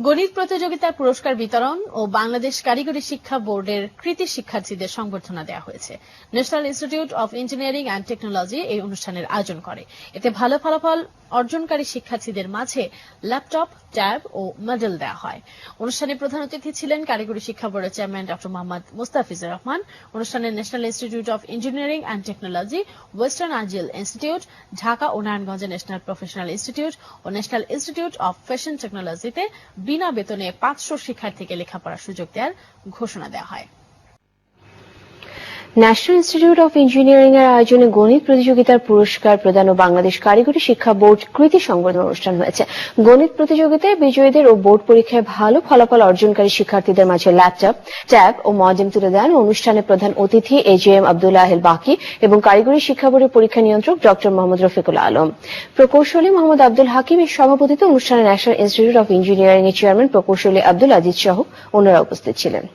গণিত প্রতিযোগিতার পুরস্কার বিতরণ ও বাংলাদেশ কারিগরি শিক্ষা বোর্ডের কৃতী শিক্ষার্থীদের সংবর্ধনা দেওয়া হয়েছে। National institute of engineering and technology এই অনুষ্ঠানের আয়োজন করে। এতে ভালো ফলাফল অর্জনকারী শিক্ষার্থীদের মাঝে ল্যাপটপ, ট্যাব ও মেডেল দেওয়া হয়। অনুষ্ঠানে প্রধান অতিথি ছিলেন কারিগরি শিক্ষা বোর্ডের চেয়ারম্যান ডক্টর মোহাম্মদ মুস্তাফিজুর রহমান। অনুষ্ঠানে national institute of engineering and technology, western আঞ্চল ইনস্টিটিউট, ঢাকা ও নারায়ণগঞ্জে ন্যাশনাল প্রফেশনাল ইনস্টিটিউট ও ন্যাশনাল ইনস্টিটিউট অব ফ্যাশন টেকনোলজিতে বিনা বেতনে 500 শিক্ষার্থীকে লেখাপড়ার সুযোগ দেওয়ার ঘোষণা দেওয়া হয়। ন্যাশনাল ইনস্টিটিউট অব ইঞ্জিনিয়ারিং এর আয়োজনে গণিত প্রতিযোগিতার পুরস্কার প্রদান ও বাংলাদেশ কারিগরি শিক্ষা বোর্ড কৃতী সংবর্ধনা অনুষ্ঠান হয়েছে। গণিত প্রতিযোগিতায় বিজয়ীদের ও বোর্ড পরীক্ষায় ভালো ফলাফল অর্জনকারী শিক্ষার্থীদের মাঝে ল্যাপটপ, ট্যাব ও মডেম তুলে দেন অনুষ্ঠানে প্রধান অতিথি এজেএম আব্দুল্লাহ আল বাকি এবং কারিগরি শিক্ষা বোর্ডের পরীক্ষা নিয়ন্ত্রক ডক্টর মোহাম্মদ রফিকুল আলম। প্রকৌশলী মোহাম্মদ আব্দুল হাকিম এর সভাপতিত্বে অনুষ্ঠানে ন্যাশনাল ইনস্টিটিউট অব ইঞ্জিনিয়ারিং এর চেয়ারম্যান প্রকৌশলী আব্দুল আজিজ সহ অন্যরা উপস্থিত ছিলেন।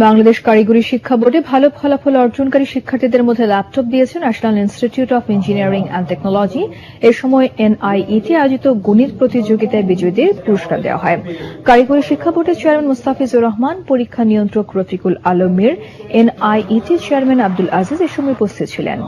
বাংলাদেশ কারিগরি শিক্ষা বোর্ডে ভালো ফলাফল অর্জনকারী শিক্ষার্থীদের মধ্যে ল্যাপটপ দিয়েছে national institute of engineering and technology. এ সময় এনআইইতে আয়োজিত গণিত প্রতিযোগিতায় বিজয়ীদের পুরস্কার দেওয়া হয়। কারিগরি শিক্ষা বোর্ডের চেয়ারম্যান মুস্তাফিজুর রহমান, পরীক্ষা নিয়ন্ত্রক রফিকুল আলমের, এনআইইতে চেয়ারম্যান আব্দুল আজিজ এ সময় উপস্থিত ছিলেন।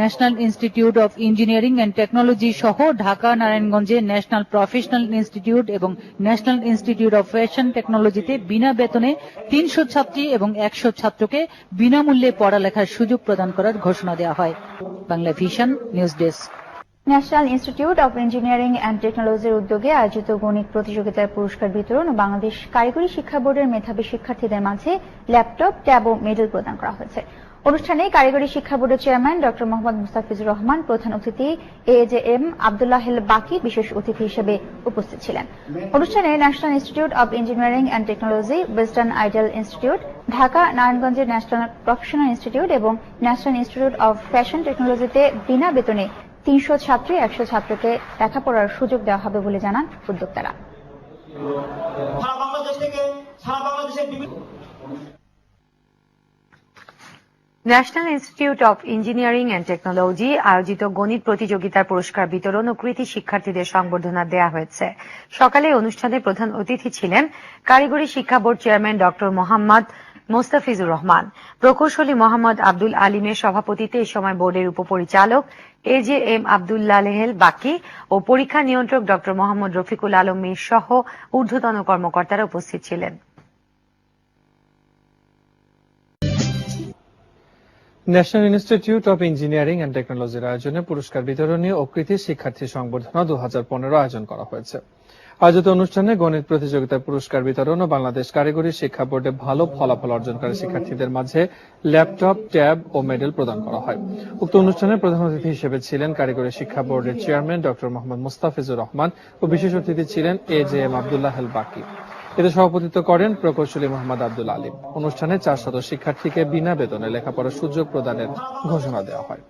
National institute of engineering and technology সহ ঢাকা নারায়ণগঞ্জে ন্যাশনাল প্রফেশনাল ইনস্টিটিউট এবং ন্যাশনাল ইনস্টিটিউট অব ফ্যাশন টেকনোলজিতে বিনা বেতনে 300 ছাত্রী এবং 100 ছাত্রকে বিনামূল্যে পড়ালেখার সুযোগ প্রদান করার ঘোষণা দেওয়া হয়। Bangla vision news desk. National institute of engineering and টেকনোলজির উদ্যোগে আয়োজিত গণিত প্রতিযোগিতার পুরস্কার বিতরণ ও বাংলাদেশ কারিগরি শিক্ষা বোর্ডের মেধাবী শিক্ষার্থীদের মাঝে ল্যাপটপ, ট্যাব ও মেডেল প্রদান করা হয়েছে। অনুষ্ঠানে কারিগরি শিক্ষা বোর্ডের চেয়ারম্যান ডক্টর মোহাম্মদ মুস্তাফিজুর রহমান, প্রধান অতিথি এজেএম আব্দুল্লাহ আল বাকি বিশেষ অতিথি হিসেবে উপস্থিত ছিলেন। অনুষ্ঠানে national institute of engineering and technology, western idol institute, Dhaka নারায়ণগঞ্জের ন্যাশনাল প্রফেশনাল ইনস্টিটিউট এবং ন্যাশনাল ইনস্টিটিউট অব ফ্যাশন টেকনোলজিতে বিনা বেতনে 300 ছাত্রী 100 ছাত্রকে লেখাপড়ার সুযোগ দেওয়া হবে বলে জানান উদ্যোক্তারা। National institute of engineering and technology আয়োজিত গণিত প্রতিযোগিতার পুরস্কার বিতরণ ও কৃতী শিক্ষার্থীদের সংবর্ধনা দেওয়া হয়েছে। সকালে অনুষ্ঠানে প্রধান অতিথি ছিলেন কারিগরি শিক্ষা board chairman doctor Mohammad Mustafizur Rahman. প্রকৌশলী মোহাম্মদ আব্দুল আলিমের সভাপতিত্বে এ সময় বোর্ডের উপপরিচালক এজেএম আব্দুল্লাহ আল বাকি ও পরীক্ষা নিয়ন্ত্রক ডক্টর মোহাম্মদ রফিকুল আলম সহ ঊর্ধ্বতন কর্মকর্তারা উপস্থিত ছিলেন। National institute of engineering and টেকনোলজির আয়োজনে পুরস্কার বিতরণী ও কৃতী শিক্ষার্থী সংবর্ধনা 2015 আয়োজন করা হয়েছে। আয়োজিত অনুষ্ঠানে গণিত প্রতিযোগিতার পুরস্কার বিতরণ ও বাংলাদেশ কারিগরি শিক্ষা বোর্ডে ভালো ফলাফল অর্জনকারী শিক্ষার্থীদের মাঝে ল্যাপটপ, ট্যাব ও মেডেল প্রদান করা হয়। উক্ত অনুষ্ঠানে প্রধান অতিথি হিসেবে ছিলেন কারিগরি শিক্ষা বোর্ডের চেয়ারম্যান ডক্টর মোহাম্মদ মুস্তাফিজুর রহমান ও বিশেষ অতিথি ছিলেন এজেএম আব্দুল্লাহ আল বাকি। এতে সভাপতিত্ব করেন প্রকৌশলী মোহাম্মদ আব্দুল আলিম। অনুষ্ঠানে 400 শিক্ষার্থীকে বিনা বেতনে লেখাপড়ার সুযোগ প্রদানের ঘোষণা দেওয়া হয়।